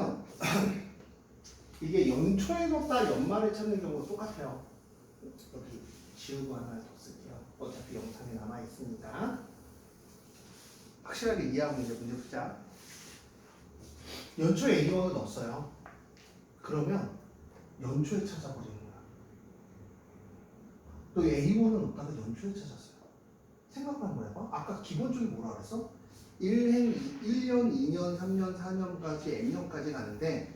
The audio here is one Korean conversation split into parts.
그러면 이게 연초에 넣었다 연말에 찾는 경우도 똑같아요. 여기 지우고 하나 더 쓸게요. 어차피 영상에 남아 있으니까. 확실하게 이해하고 이제 문제 풀자. 연초에 A1을 넣었어요. 그러면 연초에 찾아버리는 거야. 또 A1을 넣었다가 연초에 찾았어요. 생각만 한번 해봐. 아까 기본적이 뭐라 그랬어? 1년, 2년, 3년, 4년까지 N년까지 가는데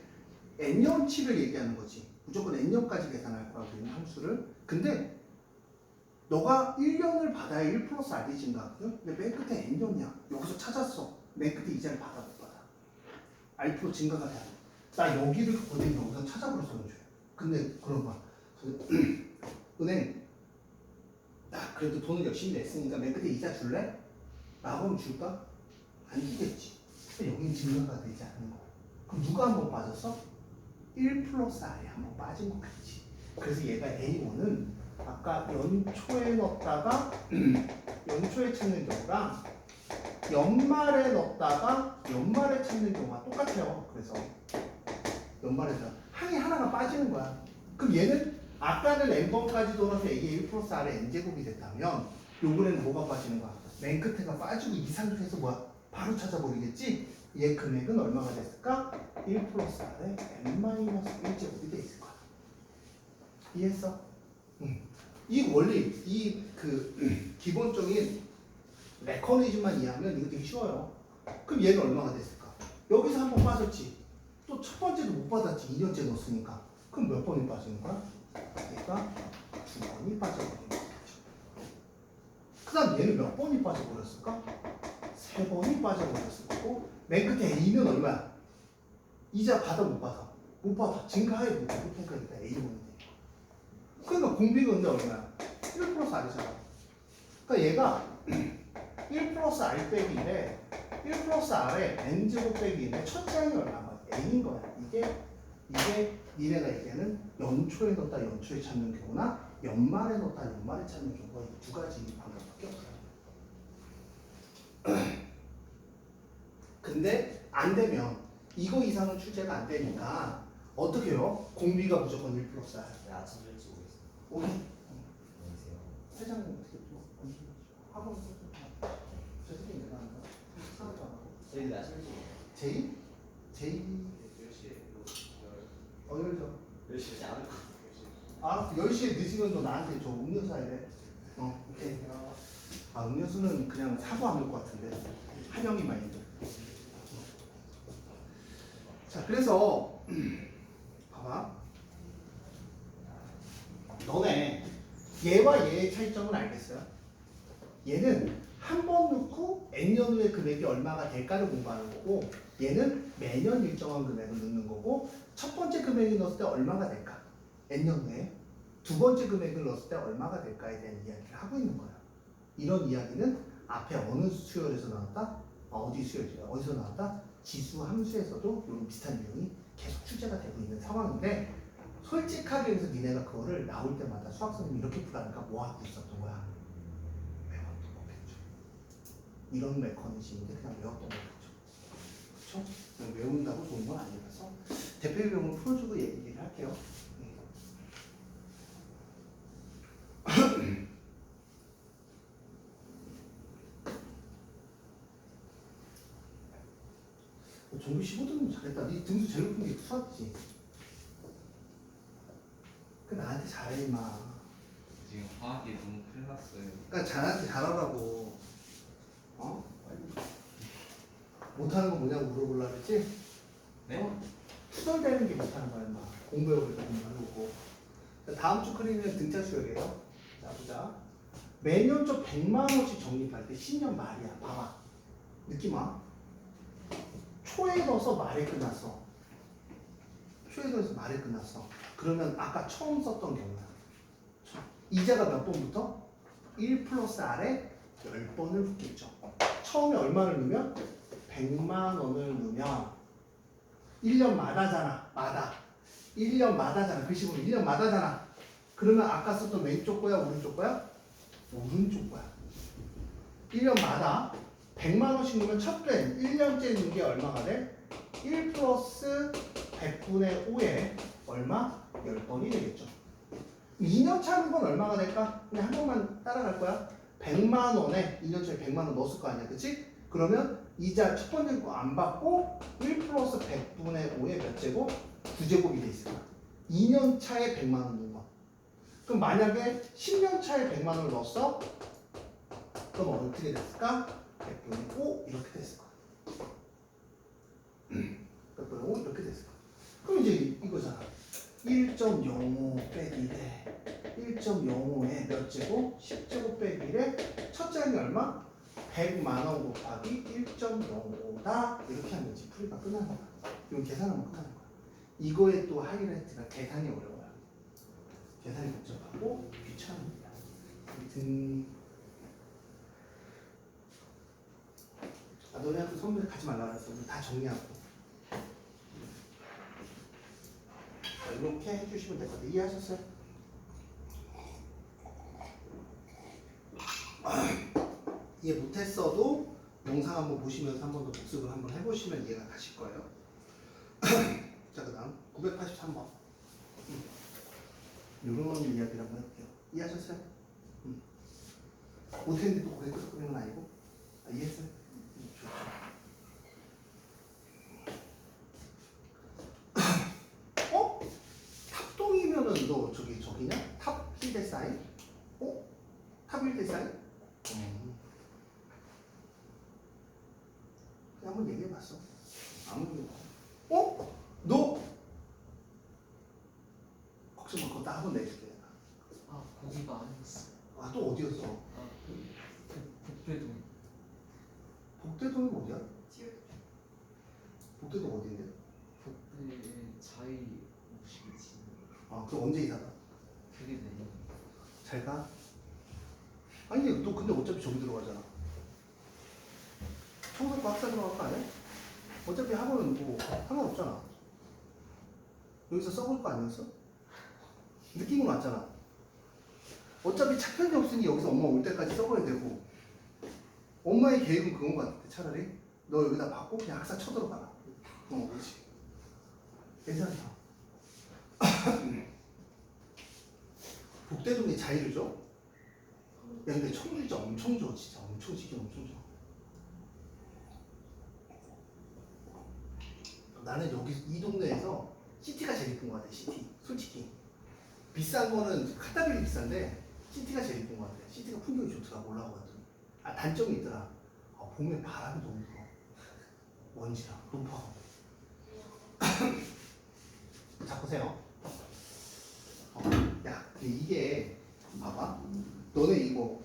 N년치를 얘기하는 거지. 무조건 N년까지 계산할 거라고 있는 함수를. 근데 너가 1년을 받아야 1 플러스 R이 증가하거든? 근데 맨 끝에 N년이야. 여기서 찾았어. 맨 끝에 이자를 받아 못 받아. R 프로 증가가 돼야 돼. 나 여기를 어디 여기서 찾아버렸어. 연초에. 근데 그런 거야. 은행 나 그래도 돈을 열심히 냈으니까 맨 끝에 이자 줄래? 라고 하면 줄까? 안 주겠지. 근데 여긴 증가가 되지 않는 거야. 그럼 누가 한 번 빠졌어? 1 플러스 R이 한 번 빠진 거겠지. 그래서 얘가 A1은 아까 연초에 넣었다가 연초에 찾는 경우랑 연말에 넣었다가 연말에 찾는 경우가 똑같아요. 그래서 연말에서 항이 하나가 빠지는 거야. 그럼 얘는 아까는 n번까지 돌아서 A의 1 플러스 R의 n제곱이 됐다면 요번에는 뭐가 빠지는 거야? 맨 끝에가 빠지고 이 상태에서 뭐야? 바로 찾아버리겠지? 얘 금액은 얼마가 됐을까? 1 플러스 R의 n-1제곱이 돼 있을 거야. 이해했어? 이 원리, 이 기본적인 메커니즘만 이해하면 이거 되게 쉬워요. 그럼 얘는 얼마가 됐을까? 여기서 한 번 빠졌지. 또 첫 번째도 못 받았지. 2년째 넣었으니까. 그럼 몇 번이 빠지는 거야? 얘가 2번이 빠져버리는 거죠. 그 다음 얘는 몇 번이 빠져버렸을까? 3번이 빠져버렸을 거고 맨 끝에 A는 얼마야? 이자 받아 못 받아? 못 받아. 증가해 못 받아. 그러니까 A는 돼. 그러니까 공비가 근데 얼마야? 1 플러스 R이잖아. 그러니까 얘가 1 플러스 R 빼기 1에 1 플러스 R에 N제곱 빼기 1에 첫 항이 얼마야? A인 거야. 이게 니네가 얘기하는 연초에 넣었다 연초에 찾는 경우나 연말에 넣었다 연말에 찾는 경우가 이 두 가지 방법밖에 없어요. 근데 안 되면 이거 이상은 출제가 안 되니까 어떻게 해요? 공비가 무조건 1 플러스 R. 네, 아침 일찍 오겠습니다. 오케이. 안녕하세요. 회장님 어떻게 또 학원 저 새끼 내가 하는 거야? 하나도 안 하고. 저희들 아침 일찍 오요. 제이? 제이? 10시에 열죠. 10시 안 올 것 같아요. 아, 10시에 늦으면 너 나한테 저 음료수 사야 돼. 오케이. 아, 음료수는 그냥 사고 안 올 것 같은데. 한영이 마인드. 자, 그래서 봐봐. 너네 얘와 얘의 차이점은 알겠어요? 얘는 한 번 넣고 N년 후에 금액이 얼마가 될까를 공부하는 거고 얘는 매년 일정한 금액을 넣는 거고 첫 번째 금액을 넣었을 때 얼마가 될까? N년 후에 두 번째 금액을 넣었을 때 얼마가 될까에 대한 이야기를 하고 있는 거야. 이런 이야기는 앞에 어느 수열에서 나왔다? 어디 수열이야? 어디서 나왔다? 지수 함수에서도 이런 비슷한 내용이 계속 출제가 되고 있는 상황인데 솔직하게 해서 니네가 그거를 나올 때마다 수학 선생님이 이렇게 풀라니까 뭐 하고 있었던 거야? 외웠던 거겠죠. 이런 메커니즘인데 그냥 외웠던 거겠죠. 그렇죠? 그냥 외운다고 좋은 건 아니라서 대표 유형을 풀어주고 얘기를 할게요. 종교 15등급 잘했다. 네 등수 제일 높은 게 수학이지. 그 나한테 잘해 임마. 지금 화학이 너무 큰일 났어요. 그러니까 나한테 잘하라고. 어? 못하는 거 뭐냐고 물어보려고 그랬지? 네? 투덜대는 게 못하는 거야 임마. 공부해오고 공부하려고. 다음 주 크리는 등차 수열이에요. 자 보자. 매년 저 100만 원씩 적립할 때 10년 말이야. 봐봐. 느낌 와? 초에 넣어서 말에 끝났어. 초에 넣어서 말에 끝났어. 그러면 아까 처음 썼던 경우야. 이자가 몇 번부터? 1 플러스 R에 10번을 붙겠죠. 처음에 얼마를 넣으면? 100만 원을 넣으면 1년마다잖아. 마다. 1년마다잖아. 그 식으로 1년마다잖아. 그러면 아까 썼던 왼쪽 거야? 오른쪽 거야? 오른쪽 거야. 1년마다 100만 원씩 넣으면 첫 된 1년째 넣은 게 얼마가 돼? 1 플러스 100분의 5에 얼마? 10번이 되겠죠. 2년 차는 건 얼마가 될까? 그냥 한 번만 따라갈 거야. 100만 원에 2년 차에 100만 원 넣었을 거 아니야, 그치? 그러면 이자 첫 번째 거 안 받고 1 플러스 100분의 5에 몇 제곱? 9제곱이 돼 있을 거야. 2년 차에 100만 원 넣은 거. 그럼 만약에 10년 차에 100만 원을 넣었어? 그럼 어떻게 됐을까? 100분의 5 이렇게 됐을 거야. 100분의 5 이렇게 됐을 거야. 그럼 이제 이거잖아. 1.05 빼기 1에 1.05에 몇 제곱? 10제곱 빼기 1에 첫 자리는 얼마? 100만 원 곱하기 1.05다 이렇게 하면 이제 풀이가 끝나는 거야. 이건 계산하면 끝나는 거야. 이거에 또 하이라이트가 계산이 어려워요. 계산이 복잡하고 귀찮습니다. 아무튼 너네한테 선배 가지 말라 그랬어. 우리 다 정리하고 자, 이렇게 해주시면 될 것 같아요. 이해하셨어요? 이해 못했어도 영상 한번 보시면서 한 번 더 복습을 한번 해보시면 이해가 가실 거예요. 자, 그 다음 983번 이런 이야기를 한번 해볼게요. 이해하셨어요? 못했는데 또 고개 끄덕거리는 건 아니고 이해했어요? 좋죠. 어? 탑동이면은 너 저기냐? 탑 히데사인? 어? 탑 히데사인? 그냥 한번 얘기해봤어. 아무 얘기 없어. 어? 너? 걱정 마. 그거 딱 한번 내줄게. 아 거기가 아니었어. 아, 또 어디였어? 아 복배동. 복대동이 어디야? 복대동 어디인데? 복배의 자이 모시겠지. 아, 그럼 언제 이사가? 그게 내년. 잘 가? 아니, 너 근데 어차피 저기 들어가잖아. 청소과 학사 들어갈 거 아니야? 어차피 학원은 뭐 상관없잖아. 여기서 써볼 거 아니었어? 느낌은 왔잖아. 어차피 차편이 없으니 여기서 엄마 올 때까지 써봐야 되고 엄마의 계획은 그건 것 같아. 차라리 너 여기다 받고 그냥 학사 쳐들어가라. 그렇지. 괜찮아. 복대동이 자의를 줘? 야, 근데 청주자 엄청 줘. 진짜 엄청 지kin 엄청 줘. 나는 여기 이 동네에서 시티가 제일 이쁜 것 같아. 시티. 솔직히 비싼 거는 카타빌이 비싼데 시티가 제일 이쁜 것 같아. 시티가 풍경이 좋더라. 올라가거든. 아, 단점이 있더라. 아, 봄에 바람이 너무 불어. 먼지가 높아. 자, 보세요. 야, 근데 이게 봐봐. 너네 이거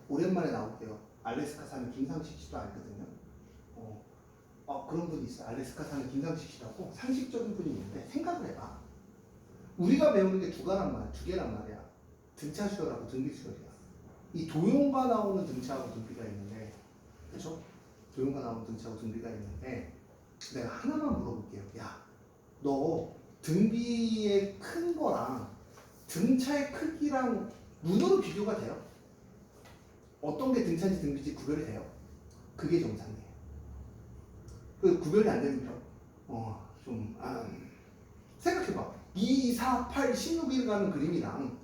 오랜만에 나올게요. 알래스카 사는 김상식 씨도 알거든요. 그런 분이 있어. 알래스카 사는 김상식 씨라고 상식적인 분이 있는데 생각을 해봐. 우리가 배우는 게 두 개란 말이야. 등차 수열하고 등비 수열이야. 이 도용과 나오는 등차하고 등비가 있는데, 그렇죠? 도용과 나오는 등차하고 등비가 있는데, 내가 하나만 물어볼게요. 야, 너 등비의 큰 거랑 등차의 크기랑 눈으로 비교가 돼요? 어떤 게 등차인지 등비인지 구별이 돼요? 그게 정상이에요. 그 구별이 안 되는 거, 생각해봐. 2, 4, 8, 16일 가는 그림이랑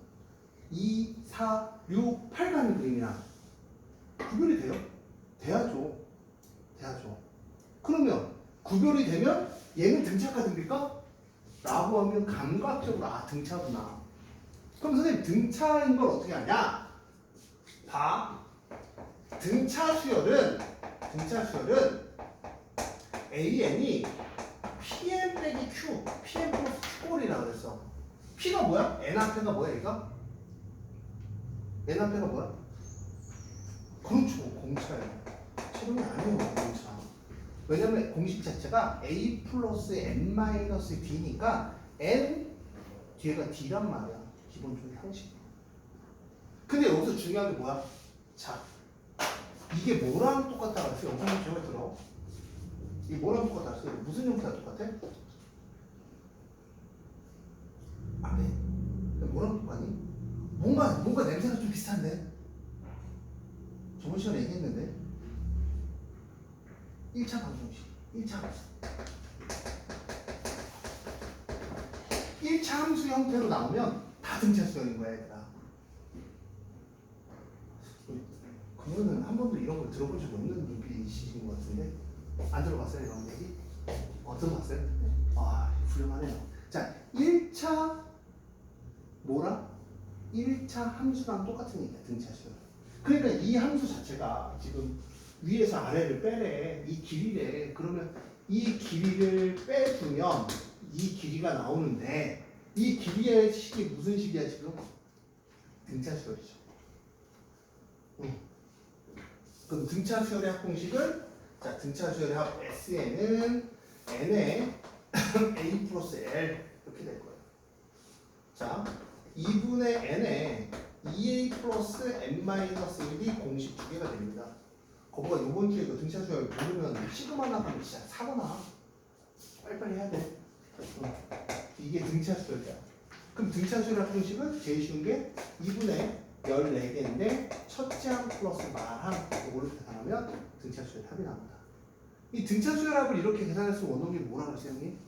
2, 4, 6, 8 가는 그림이랑 구별이 돼요? 돼야죠. 돼야죠. 그러면 구별이 되면 얘는 등차가 등비일까? 라고 하면 감각적으로 등차구나. 그럼 선생님 등차인 걸 어떻게 하냐? 봐. 등차 수열은 AN이 PM 빼기 Q, PM 플러스 Q꼴이라고 그랬어. P가 뭐야? N 앞에가 뭐야, 얘가? N 앞에가 뭐야? 그렇죠, 공차예요. 체력이 아니에요, 공차. 왜냐면 공식 자체가 A 플러스 N 마이너스 D니까 N 뒤에가 D란 말이야. 기본적인 형식. 근데 여기서 중요한 게 뭐야? 자, 이게 뭐랑 똑같다 그랬어? 영상을 제가 들어. 이게 뭐랑 똑같다 그랬어? 무슨 형태가 똑같아? 앞에 뭐랑 똑같니? 뭔가 냄새가 좀 비슷한데? 저번 시간에 얘기했는데 1차 방정식 1차 함수. 1차 함수 형태로 나오면 다 등차 수열인 거야, 얘들아. 그러면은 한 번도 이런 걸 들어본 적 없는 눈빛이신 것 같은데 안 들어봤어요, 이런 얘기? 들어봤어요? 아, 훌륭하네요. 자, 1차 뭐라? 1차 함수랑 똑같은 얘기야, 등차 수열. 그러니까 이 함수 자체가 지금 위에서 아래를 빼래, 이 길이래. 그러면 이 길이를 빼주면 이 길이가 나오는데 이 길이의 식이 무슨 식이야 지금? 등차 수열이죠. 그럼 등차 수열의 합공식을 자 등차 수열의 합 SN은 n의 a 플러스 l 이렇게 될 거예요. 자 2분의 n에 2a 플러스 n 마이너스 1이 공식 두 개가 됩니다. 거기가 이번 주에 그 등차 수열 모르면 시그마 나가면 진짜 사거나 빨리빨리 해야 돼. 이게 등차 수열이야. 그럼 등차 수열 합공식은 제일 쉬운 게 2분의 14개인데 첫째 항 플러스 말항 이거를 계산하면 등차 수열 합이 나옵니다. 이 등차 수열 합을 이렇게 계산할 수 원동이 뭐라고 했어요, 형님?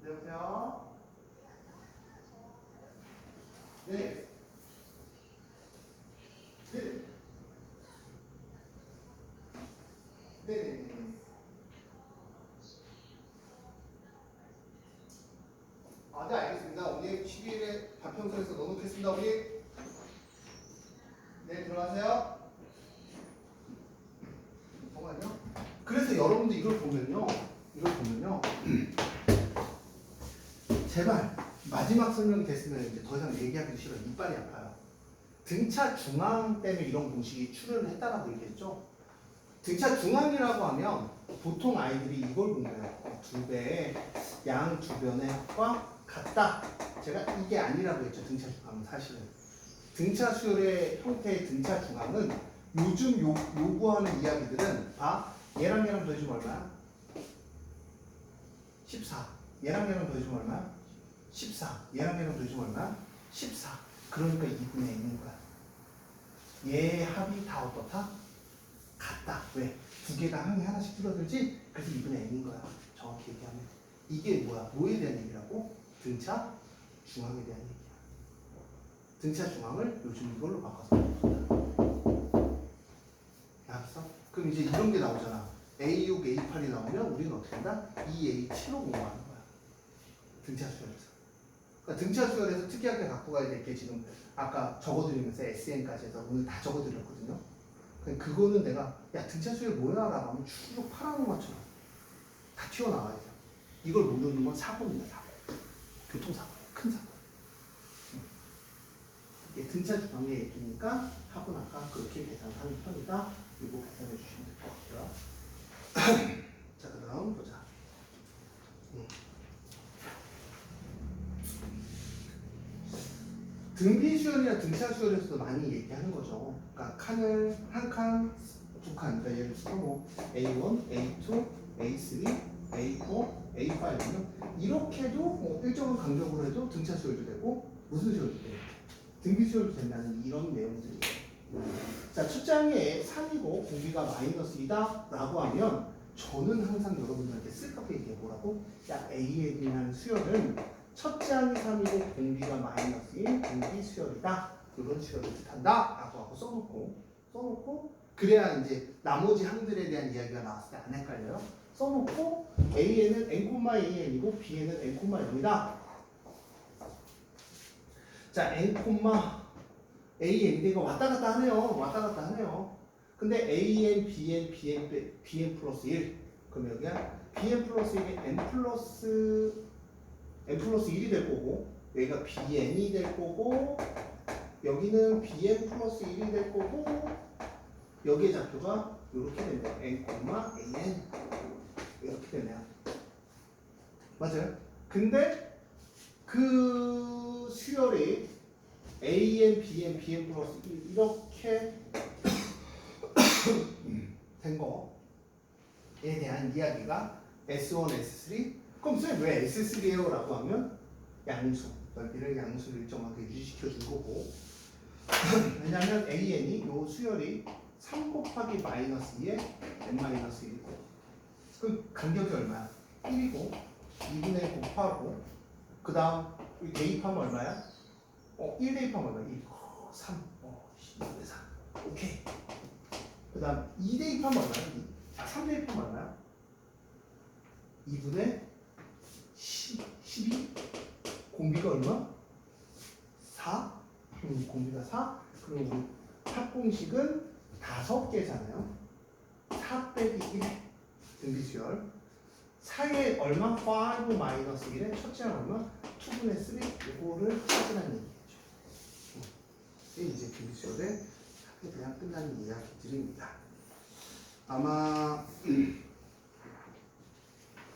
여보세요? 네. 네. 네. 아, 네, 알겠습니다. 오늘 12일에 발평서에서 넣어놓겠습니다, 우리. 네, 들어가세요. 잠깐만요. 그래서 여러분들 이걸 보면요. 제발 마지막 설명이 됐으면 이제 더 이상 얘기하기 싫어. 이빨이 아파요. 등차 중앙 때문에 이런 공식이 출현을 했다라고 얘기했죠. 등차 중앙이라고 하면 보통 아이들이 이걸 공부해요. 두 배의 양 두 변의 합과 같다. 제가 이게 아니라고 했죠. 등차 중앙은 사실은. 등차 수열의 형태의 등차 중앙은 요즘 요구하는 이야기들은 얘랑 얘랑 더해주면 얼마야? 14. 얘랑 얘랑 더해주면 얼마야? 14. 얘랑 얘랑 더해주면 얼마야? 14. 그러니까 2분의 n인 거야. 얘의 합이 다 어떻다? 같다. 왜? 두 개가 항이 하나씩 줄어들지? 그래서 2분의 n인 거야. 정확히 얘기하면. 이게 뭐야? 뭐에 대한 얘기라고? 등차 중앙에 대한 얘기야. 등차 중앙을 요즘 이걸로 바꿔서 알았어? 그럼 이제 이런 게 나오잖아. A6, A8이 나오면 우리는 어떻게 한다? 2A7로 공부하는 거야. 등차 수열에서. 그러니까 등차 수열에서 특이하게 갖고 가야 될 게 지금 아까 적어드리면서 SN까지 해서 오늘 다 적어드렸거든요. 그거는 내가 야 등차 수열 뭐야? 라고 하면 쭉 파라는 것처럼 다 튀어나와야 돼요. 이걸 모르는 건 사고입니다. 사고. 교통사고예요. 큰 사고. 이게 등차 중앙의 얘기니까 합은 아까 그렇게 계산하는 편이다. 이거 계산해 주시면 될 것 같고요. 자, 그 다음 보자. 등비 수열이나 등차 수열에서도 많이 얘기하는 거죠. 그러니까 칸을 한 칸, 두 칸. 그러니까 예를 들어서 뭐 A1, A2, A3, A4, A5는 이렇게도 뭐 일정한 간격으로 해도 등차 수열도 되고 무슨 수열도 돼요? 등비 수열도 된다는 이런 내용들이에요. 자, 첫 장에 3이고 공비가 마이너스 2다 라고 하면 저는 항상 여러분들한테 쓸데없게 얘기해 뭐라고? 야, AN이라는 수열은 첫 장이 3이고 공비가 마이너스 1 공비 수열이다. 이런 수열을 뜻한다 라고 하고 써놓고 그래야 이제 나머지 항들에 대한 이야기가 나왔을 때 안 헷갈려요. 써놓고 A에는 n,An이고 B에는 n,0이다. 자, n,An인데 이거 왔다 갔다 하네요. 근데 AN, BN 플러스 1. 그럼 여기가 BN 플러스 1이 N 플러스 1이 될 거고, 여기가 BN이 될 거고, 여기는 BN 플러스 1이 될 거고, 여기의 좌표가 이렇게 됩니다. n,AN. 이렇게 되네요. 맞아요? 근데 그 수열이 AN, BN 플러스 1 이렇게 된 거에 대한 이야기가 S1, S3. 그럼 쌤 왜 S3예요? 라고 하면 양수, 넓이를 양수를 일정하게 유지시켜 준 거고 왜냐하면 AN이 요 수열이 3 곱하기 마이너스 2에 n 마이너스 1이고 그 간격이 얼마야? 1이고 2분의 곱하고 그 다음 대입하면 얼마야? 1 대입하면 얼마야? 1, 3, 2분의 3 오케이 그 다음 2 대입하면 얼마야? 3 대입하면 얼마야? 2분의 12 공비가 얼마? 4 공비가 4 그리고 우리 합공식은 5개잖아요 4 빼기 1의 등비수열 4의 얼마? 5 마이너스 1의 첫째는 얼마? 2분의 3 이거를 찾으라는 얘기죠 이게 이제 등비수열의 그냥 끝나는 이야기들입니다 아마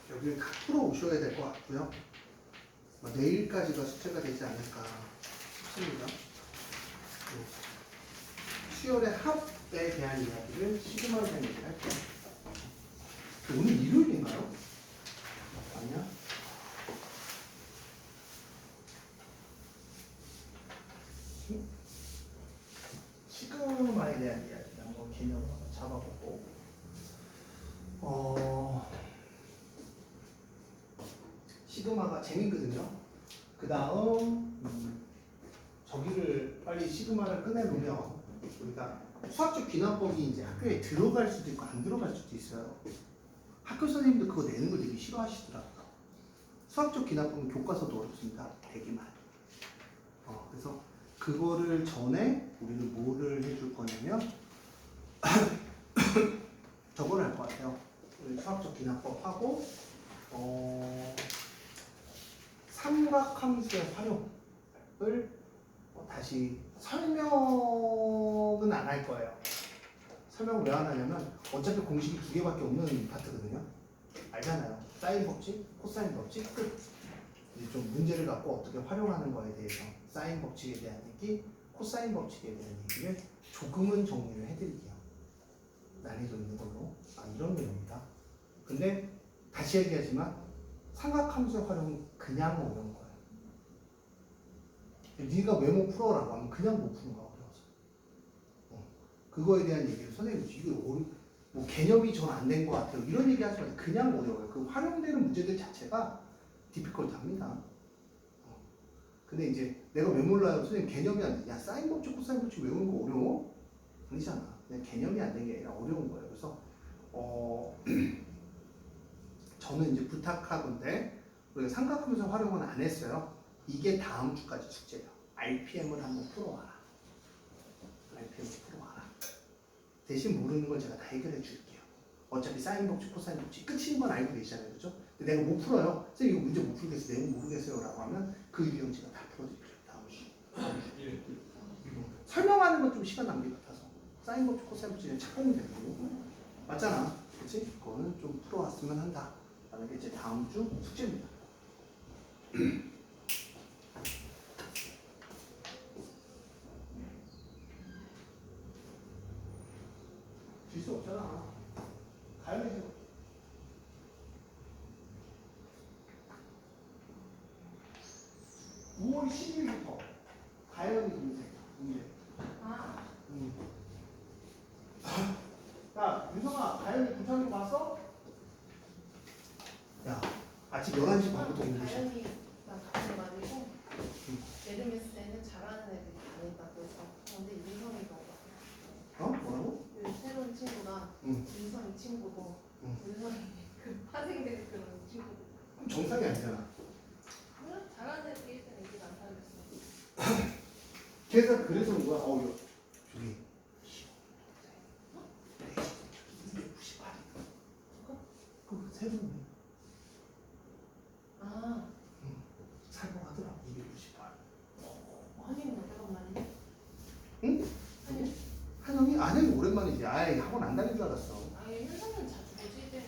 여기를 다 풀어오셔야 될 것 같고요 내일까지가 숙제가 되지 않을까 싶습니다 수열의 합에 대한 이야기를 시그마에 대한 얘기를 할게요 오늘 일요일인가요? 아니야? 시그마에 대한 이야기 한번 개념을 한번 잡아보고 시그마가 재밌거든요 그 다음 저기를 빨리 시그마를 꺼내놓으면 우리가 수학적 귀납법이 이제 학교에 들어갈 수도 있고 안 들어갈 수도 있어요. 학교 선생님도 그거 내는 걸 되게 싫어하시더라고요. 수학적 귀납법은 교과서도 어렵습니다. 되기만. 그래서 그거를 전에 우리는 뭐를 해줄 거냐면 저걸 할 것 같아요. 우리 수학적 귀납법 하고 삼각함수의 활용을 다시 설명은 안 할 거예요. 설명을 왜 안 하냐면 어차피 공식이 2개밖에 없는 파트거든요. 알잖아요. 사인 법칙, 코사인 법칙, 끝. 이제 좀 문제를 갖고 어떻게 활용하는 거에 대해서 사인 법칙에 대한 얘기, 코사인 법칙에 대한 얘기를 조금은 정리를 해드릴게요. 난이도 있는 걸로. 이런 내용입니다. 근데 다시 얘기하지만 삼각함수의 활용은 그냥 어려운 거예요. 네가 왜 못 풀어라고 하면 그냥 못 푸는 거야 어려워서. 그거에 대한 얘기를 선생님 이게 뭐 개념이 전 안 된 것 같아요 이런 얘기 하지 마세요. 그냥 어려워요. 그 활용되는 문제들 자체가 디피컬트합니다. 근데 이제 내가 왜 몰라요 선생님 개념이 안 돼. 야 사인 법칙 코사인 법칙 외우는 거 어려워? 아니잖아. 그냥 개념이 안 된 게 아니라 어려운 거예요. 그래서 저는 이제 부탁하건데 우리가 삼각함수 활용은 안 했어요. 이게 다음 주까지 숙제예요. RPM을 한번 풀어와라. RPM 풀어와라. 대신 모르는 걸 제가 다 해결해 줄게요. 어차피 사인 법칙, 코사인 법칙 끝인 건 알고 계시잖아요. 그죠? 근데 내가 못 풀어요. 선생님 이거 문제 못 풀겠어요. 내용 모르겠어요. 라고 하면 그 유형 제가 다 풀어드릴게요. 다음 주. 설명하는 건 좀 시간 낭비 같아서. 사인 법칙, 코사인 법칙은 착공이 되고. 맞잖아. 그치? 그거는 좀 풀어왔으면 한다. 라는 게 이제 다음 주 숙제입니다. 질 수 없잖아. 가야지. 5월 10일부터 가연이 문제. 야, 윤성아, 가연이 부산으로 갔어? 야, 아침 11시 반부터 공부 시작. 가연이가 같은 말이고 내려했을 때는 잘하는 애들이 다닌다 그래서 근데 윤성이가 뭐라고? 그 새로운 친구가 응. 윤성이 친구고 응. 윤성이 그 파생된 그런 친구들 그럼 정상이 아니잖아. 그래? 잘하는 애들이 일단 얘기가 안 살렸어 그래서 온 거야. 저기. 298. 그 새로운 살벌하더라고 298. 한이는 오래간만이네 응? 한이 한영이 안영이 오랜만이지. 아이 학원 안 다닌 줄 알았어. 아니 현성은 자주 보지 이제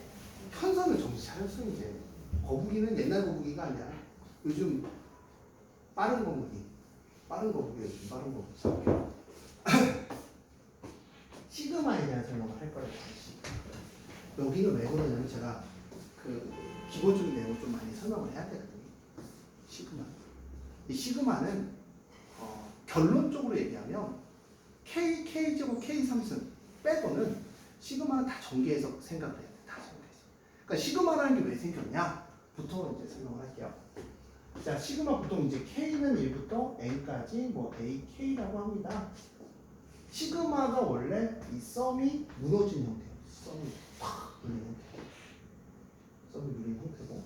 현서는 정신 차렸어 이제. 거북이는 옛날 거북이가 아니야. 요즘 빠른 거북이. 빠른 거북이야 요즘 빠른 거북이. 시그마에 대한 설명을 할 거예요. 여기는 왜 그러냐면 제가 그 기본적인 내용을 좀 많이 설명을 해야 되거든요. 시그마. 이 시그마는 결론적으로 얘기하면 K제곱 K3승 빼고는 시그마는 다 전개해서 생각을 해야 돼. 다 전개해서. 그러니까 시그마라는 게 왜 생겼냐? 부터 이제 설명을 할게요. 자, 시그마 보통 이제 K는 1부터 N까지 뭐 AK라고 합니다. 시그마가 원래 이 썸이 무너진 형태예요. 썸이 팍 눌리는 형태. 썸이 눌리는 형태고.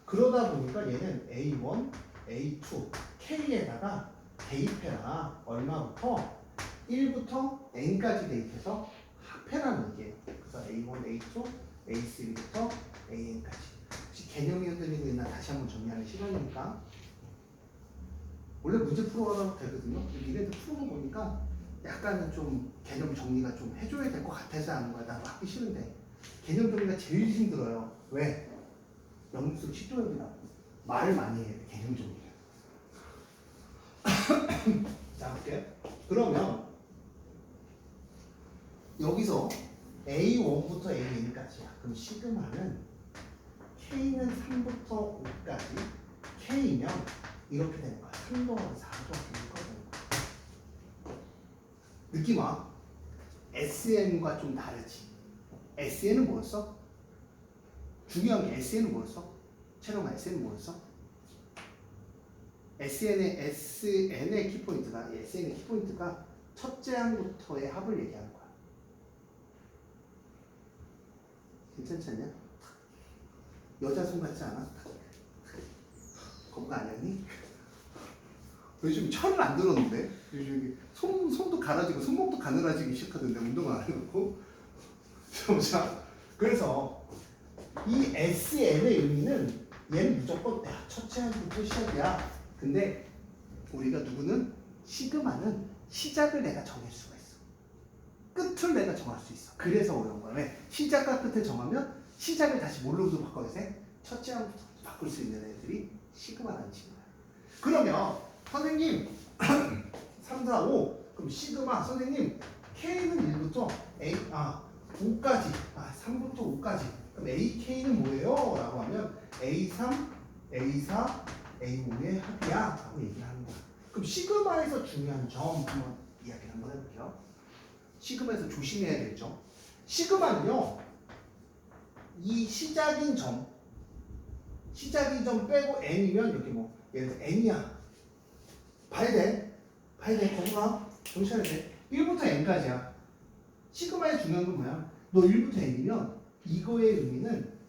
그러다 보니까 얘는 A1, A2, K에다가 대입해라. 얼마부터? 1부터 N까지 대입해서 합해라는 얘기예요. 그래서 A1, A2, A3부터 AN까지. 혹시 개념이 흔들리고 있나 다시 한번 정리하는 시간이니까. 원래 문제 풀어가도 되거든요. 니네들 풀어보 보니까 약간은 좀 개념 정리가 좀 해줘야 될 것 같아서 하는 거야. 나도 하기 싫은데. 개념 정리가 제일 힘들어요. 왜? 영수 10조역이라고. 말을 많이 해야 돼, 개념 정리를. 자, 볼게요. 그러면 여기서 A1부터 AN까지야. 그럼 시그마는 K는 3부터 5까지 K면 이렇게 되는 거야. 3 더하기 4 더하기 6가 되는 거야. 느낌 와? SN과 좀 다르지. SN은 뭐였어? 중요한 게 SN은 뭐였어? 채령아, SN은 뭐였어? SN의 키포인트가, SN의 키포인트가 첫째 항부터의 합을 얘기하는 거야. 괜찮지 않냐? 여자 손 같지 않아? 거북 아니었니? 요즘 철을 안 들었는데? 요즘 손도 가라지고 손목도 가늘어지기 시작하던데 운동을 안 해놓고. 자, 그래서 이 SN의 의미는 얘는 무조건 첫째 항부터 시작이야. 근데 우리가 누구는 시그마는 시작을 내가 정할 수가 있어. 끝을 내가 정할 수 있어. 그래서 어려운 거야. 왜? 시작과 끝을 정하면 시작을 다시 뭘로도 바꿔야 돼? 첫째 항부터 바꿀 수 있는 애들이 시그마라는 친구야. 그러면 선생님 3, 4, 5 그럼 시그마 선생님 K는 1부터 5까지 3부터 5까지 그럼 AK는 뭐예요? 라고 하면 A3, A4, A5의 합이야 라고 얘기를 하는 거야. 그럼 시그마에서 중요한 점 한번 이야기를 한번 해볼게요. 시그마에서 조심해야 될 점. 시그마는요 이 시작인 점 빼고 N이면 여기 뭐 예를 들어 N이야. 봐야 돼 거기가 정시해야 돼. 1부터 N까지야. 시그마의 중요한 건 뭐야? 너 1부터 N이면 이거의 의미는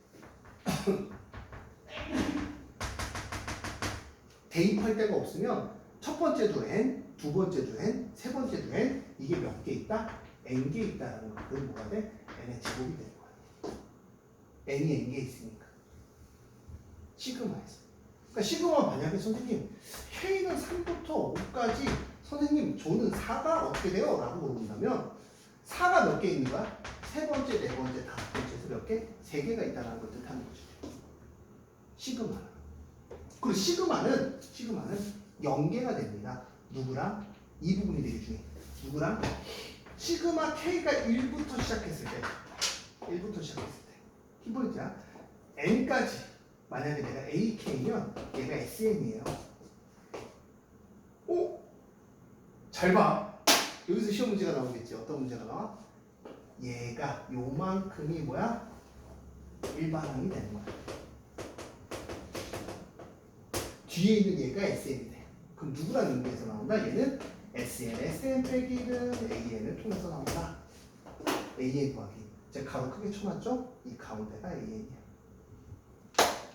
대입할 데가 없으면 첫 번째도 N, 두 번째도 N, 세 번째도 N 이게 몇 개 있다? N개 있다라는 거. 그건 뭐가 돼? N의 제곱이 되는 거야. N이 N개 있으니까. 시그마에서. 그러니까 시그마 만약에 선생님 K는 3부터 5까지 선생님 저는 4가 어떻게 돼요? 라고 물어본다면 4가 몇 개 있는 거야? 세 번째, 네 번째, 다섯 번째에서 몇 개? 세 개가 있다는 걸 뜻하는 거지. 시그마는. 그리고 시그마는 0개가 됩니다. 누구랑? 이 부분이 되게 중요해. 누구랑? 시그마 K가 1부터 시작했을 때. 키포인트야. N까지. 만약에 내가 AK면 얘가 SN이에요. 오? 잘 봐. 여기서 시험 문제가 나오겠지. 어떤 문제가 나와? 얘가 요만큼이 뭐야? 일반항이 되는 거야. 뒤에 있는 얘가 SN이 돼. 그럼 누구라는 의미에서 나온다? 얘는 SN 빼기 1은 AN을 통해서 나온다. AN 구하기. 제가 가로 크게 쳐놨죠? 이 가운데가 AN이야.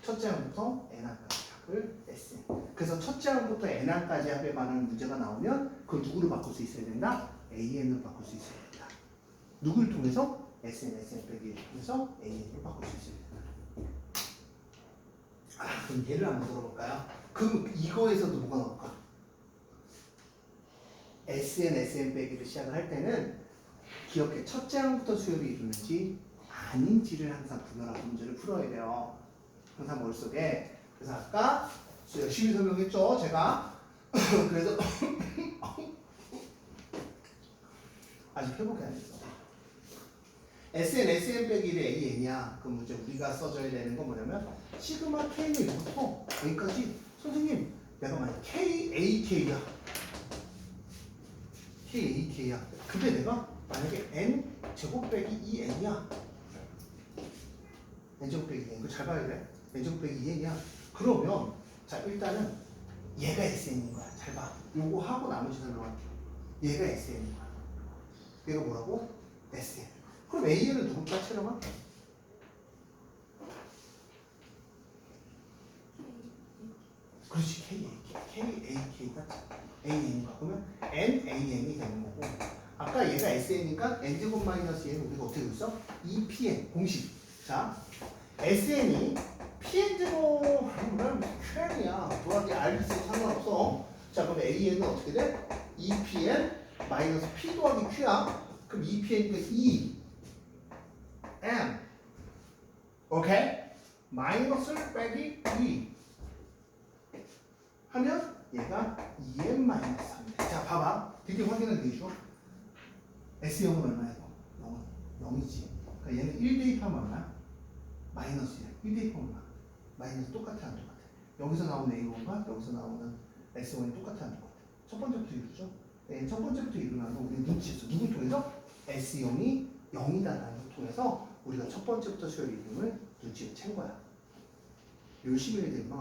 첫째 항부터 N항까지 합을 SN. 그래서 첫째 항부터 N항까지 합에 관한 문제가 나오면 그걸 누구로 바꿀 수 있어야 된다? AN으로 바꿀 수 있어야 된다. 누구를 통해서? SN 빼기 1을 통해서 AN으로 바꿀 수 있어야 된다. 그럼 얘를 한번 들어볼까요? 그럼 이거에서도 뭐가 나올까? SN 빼기를 시작을 할 때는 기억해. 첫째 항부터 수열이 이루는지 아닌지를 항상 구별하고 문제를 풀어야 돼요. 항상 머릿속에. 그래서 아까 열심히 설명했죠, 제가. 그래서 아직 회복이 안 됐어. SN 빼기 1의 AN이야. 그럼 이제 우리가 써줘야 되는 건 뭐냐면 시그마 K는 1부터 여기까지 선생님 내가 만약 KAK야. KAK야. 근데 내가 만약에 N 제곱 빼기 2N이야. N 제곱 빼기 2N. 이거 잘 봐야 돼. N 제곱 빼기 2N이야. 그러면 자 일단은 얘가 SN인 거야. 잘 봐. 요거 하고 나머지 설명할게. 얘가 SN인 거야. 얘가 뭐라고? SN. 그럼 AN은 누굴까, 채령아? 그렇지, KAK가 AN인가? 그러면 NAN이 되는 거고. 아까 얘가 SN이니까 N제곱 마이너스 N 우리가 어떻게 했어? 2PN 공식. 자, SN이 PN제곱 뭐라면 QN이야. 더하기 R 있어도 상관없어. 자, 그럼 AN은 어떻게 돼? 2PN 마이너스 P 더하기 Q야. 그럼 2PN이니까 2 M 오케이? 마이너스를 빼기 2 하면 얘가 2M 마이너스 3이 돼. 자, 봐봐. 드디어 확인을 해줘. S0은 얼마야? 0은 0이지. 그러니까 얘는 1 대입하면 얼마? 마이너스야. 1 대입하면 얼마? 마이너스 똑같아, 안 똑같아? 여기서 나오는 A1과 여기서 나오는 S1이 똑같아, 안 똑같아? 첫 번째부터 이루죠? 네, 첫 번째부터 이루면 우리 눈치했어. 누구 통해서? S0이 0이다라는 걸 통해서 우리가 첫 번째부터 수열 이름을 눈치를 챈 거야. 열심히 해야 돼, 임마.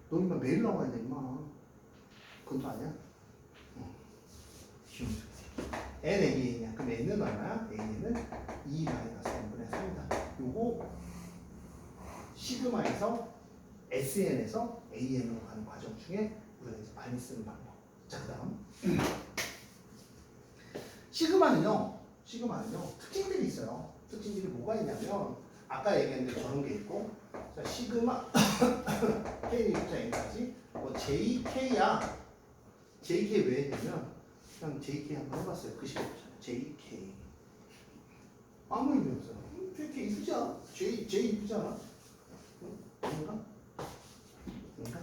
너 임마 매일 나와야 돼, 임마. 그건 또 아니야? 쉬운 소리. NAN이야. 그럼 N은 얼마야? N은 2 마이너스 N분의 3이다. 요거 시그마에서 SN에서 AN으로 가는 과정 중에 우리가 이제 많이 쓰는 방법. 자, 그 다음. 시그마는요, 특징들이 있어요. 특징들이 뭐가 있냐면, 아까 얘기했는데 저런 게 있고, 자, 시그마, K부터 N까지, 뭐 JK야. JK 왜 했냐면, 그냥 JK 한번 해봤어요. 그 시간 없잖아요. JK. 아무 의미 없어요. JK 이쁘지 않아? J 이쁘지 않아? 아닌가? 아닌가?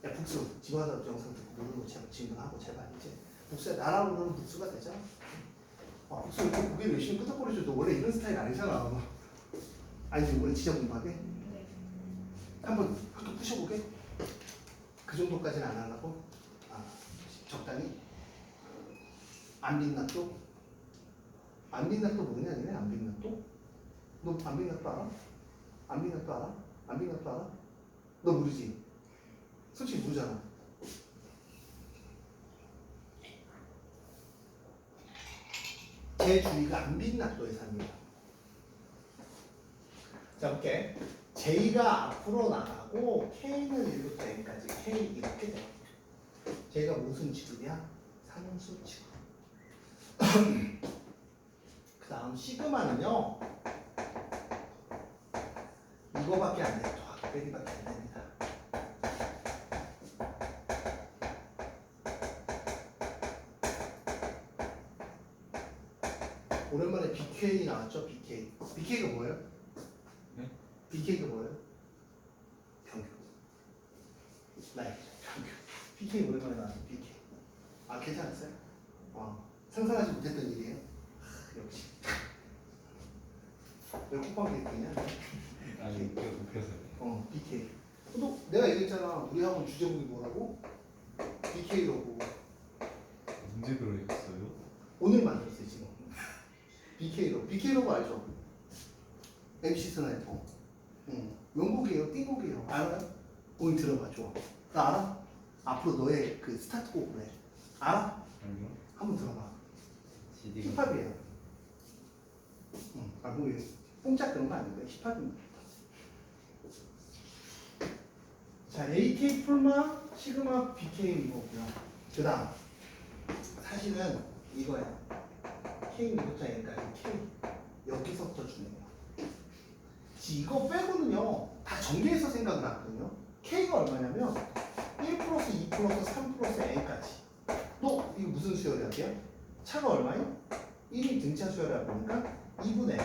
야, 북수. 지화사 영상 듣고 모르는 거 제발 질문하고 제발 이제. 북수야, 나라고는 북수가 되잖아. 아, 북수 이렇게 고개를 열심히 끄덕거려줘도 원래 이런 스타일 아니잖아. 아니, 원래 진짜 공부하게? 네. 한번 또 부셔보게? 그 정도까지는 안 하려고? 아, 적당히? 안 빛났도? 안 빛났도 모르냐, 니네? 안 빛났도? 너 안 빛났도 알아? 안 빛났도 알아? 안 빛났도 알아? 너 모르지? 솔직히 모르잖아. 제 주위가 안 빛났도에 삽니다. 자, 볼게. J가 앞으로 나가고 K는 1부터 N까지 K 이렇게 돼. J가 무슨 지급이야? 상수 지급. 그 다음 시그마는요, 이거밖에 안 돼. 더하기 빼기밖에 안 됩니다. 오랜만에 BK 나왔죠? BK. BK가 뭐예요? 네? BK가 뭐예요? 평균. 나이 평균. BK 오랜만에 나왔죠? BK. 아, 괜찮았어요? 상상하지 못했던 일이에요. 역시. 왜 콧방귀 있냐? 아니 웃겨서 BK. 또 내가 얘기했잖아. 우리 학원 주제목이 뭐라고? BK라고. 언제 그러셨어요? 오늘 만들었어요 지금. BK라고 알죠? MC 스나이퍼. 명곡이에요. 띵곡이에요. 알아요? 오늘 들어봐. 좋아. 나 알아? 앞으로 너의 그 스타트 곡을 해. 알아? 아니요. 한번 들어봐. CD가 힙합이에요. 뭐 뽕짝 그런 거 아니고요. 힙합입니다. 자, AK 풀마, 시그마, BK 이거고요. 그 다음 사실은 이거야. K부터 N까지 K 여기서부터 주는 거야. 이거 빼고는요 다 전개해서 생각을 하거든요. K가 얼마냐면 1 플러스 2 플러스 3 플러스 N까지. 너 이거 무슨 수열이야? 차가 얼마요? 1이 등차 수열이라 보니까 2분의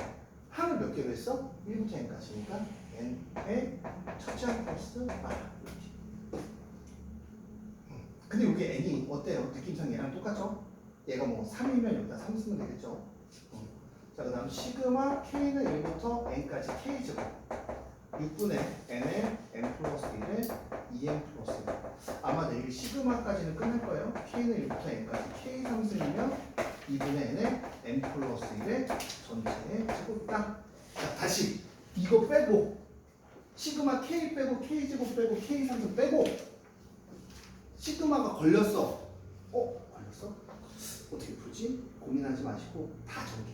항을 몇 개로 했어? 1부터 N까지니까 N의 첫째 항 플러스 말. 근데 이게 N이 어때요? 느낌상 얘랑 똑같죠? 얘가 뭐 3이면 여기다 3 쓰면 되겠죠? 자, 그 다음 시그마 K는 1부터 N까지 K제곱 6분의 N의 n 플러스 1에 2n 플러스 1. 아마 내일 시그마까지는 끝날 거예요. k는 1부터 n까지 k 상승이면 2분의 n에 n 플러스 1의 전체의 제곱당. 자, 다시 이거 빼고 시그마 k 빼고 k 제곱 빼고 k 상승 빼고 시그마가 걸렸어. 걸렸어? 어떻게 풀지? 고민하지 마시고 다 전개.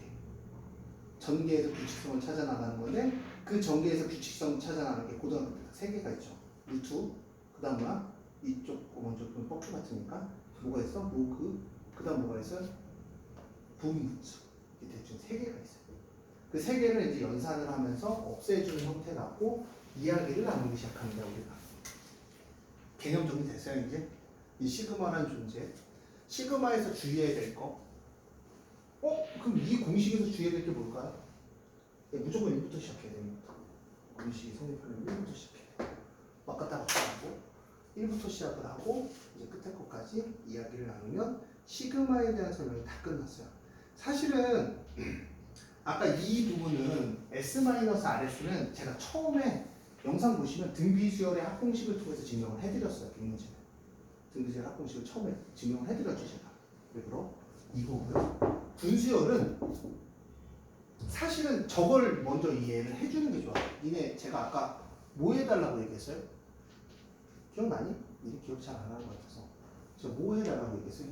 전개에서 규칙성을 찾아 나가는 건데 그 전개에서 규칙성 찾아 나가는 게 고등학교 때 세 개가 있죠. 루트, 그다음 뭐야? 이쪽 거 먼저 보면 뻑큐 같으니까 뭐가 있어? 로그, 그다음 뭐가 있어? 분수. 이게 대충 세 개가 있어요. 그 세 개를 이제 연산을 하면서 없애주는 형태 갖고 이야기를 나누기 시작합니다. 우리가 개념 정리됐어요 이제? 이 시그마라는 존재, 시그마에서 주의해야 될 거. 그럼 이 공식에서 주의해야 될 게 뭘까요? 무조건 1부터 시작해야 됩니다. 공식이 성립하려면 1부터 시작해야 돼요. 막 갔다 갔다 하고 1부터 시작을 하고 이제 끝에 것까지 이야기를 나누면 시그마에 대한 설명이 다 끝났어요. 사실은 아까 이 부분은 S-RS는 제가 처음에 영상 보시면 등비수열의 합공식을 통해서 증명을 해드렸어요. 빅문제는 등비수열 합공식을 처음에 증명을 해드렸죠. 제가 왜 그럼? 이거고요. 분수열은 사실은 저걸 먼저 이해를 해주는 게 좋아요. 니네 제가 아까 뭐 해달라고 얘기했어요? 기억나니? 니네 기억 잘 안 하는 것 같아서 제가 뭐 해달라고 얘기했어요?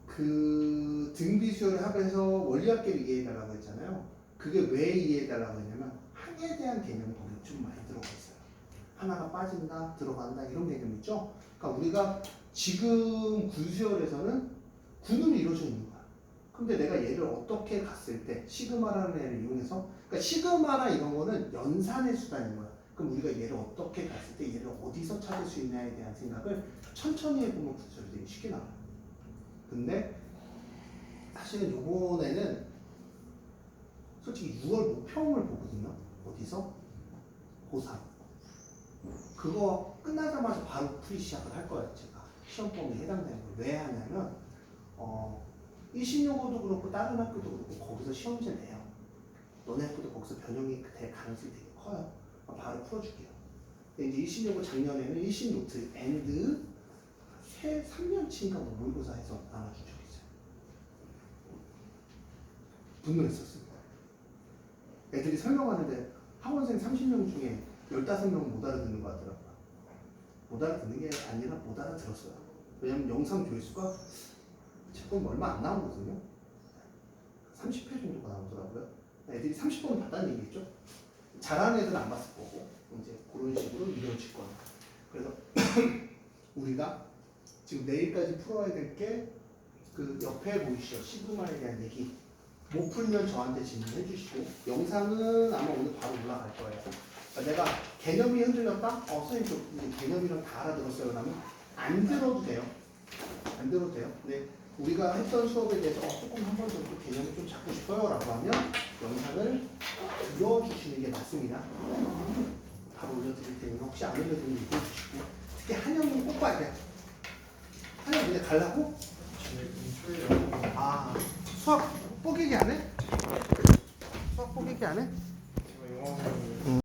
그 등비수열 합에서 원리학계를 이해해달라고 했잖아요. 그게 왜 이해해달라고 했냐면 항에 대한 개념이 거기 좀 많이 들어가 있어요. 하나가 빠진다, 들어간다 이런 개념 있죠? 그러니까 우리가 지금 군수열에서는 군으로 이루어져 있는 거야. 근데 내가 얘를 어떻게 갔을 때 시그마라는 애를 이용해서 그러니까 시그마나 이런 거는 연산의 수단인 거야. 그럼 우리가 얘를 어떻게 갔을 때 얘를 어디서 찾을 수 있냐에 대한 생각을 천천히 해보면 군수열이 되게 쉽게 나와요. 근데 사실은 요번에는 솔직히 6월 모평을 보거든요. 어디서? 고3. 그거 끝나자마자 바로 풀이 시작을 할 거예요. 제가 시험 범위에 해당되는 걸 왜 하냐면 1신용고도 그렇고 다른 학교도 그렇고 거기서 시험지를 내요. 너네 학교도 거기서 변형이 될 가능성이 되게 커요. 바로 풀어줄게요. 근데 이제 1신용고 작년에는 1신 노트 앤드 3년치인가 뭐 모의고사에서 나눠준 적이 있어요. 분노했었습니다. 애들이 설명하는데 학원생 30명 중에 15명은 못 알아듣는 것 같더라고요. 못 알아듣는 게 아니라 못 알아들었어요. 왜냐면 영상 조회수가 제 건 얼마 안 나오거든요. 30회 정도가 나오더라고요. 애들이 30번을 받았는 얘기겠죠? 잘하는 애들은 안 봤을 거고 이제 그런 식으로 이루어질 거예요. 그래서 우리가 지금 내일까지 풀어야 될 게 그 옆에 보이시죠? 시그마에 대한 얘기. 못 풀면 저한테 질문해 주시고 영상은 아마 오늘 바로 올라갈 거예요. 그러니까 내가 개념이 흔들렸다? 선생님 저 개념이랑 다 알아들었어요. 그러면 안 들어도 돼요. 안 들어도 돼요. 근데 우리가 했던 수업에 대해서 조금 한 번 정도 개념을 좀 잡고 싶어요 라고 하면 영상을 들어주시는 게 맞습니다. 바로 올려드릴 테니 혹시 안 올려드리면 얘기해 주시고 특히 한영은 꼭 봐야 돼요. 한영 근데 가려고? 수학 뽀개기 안 해? 수학 뽀개기 안 해?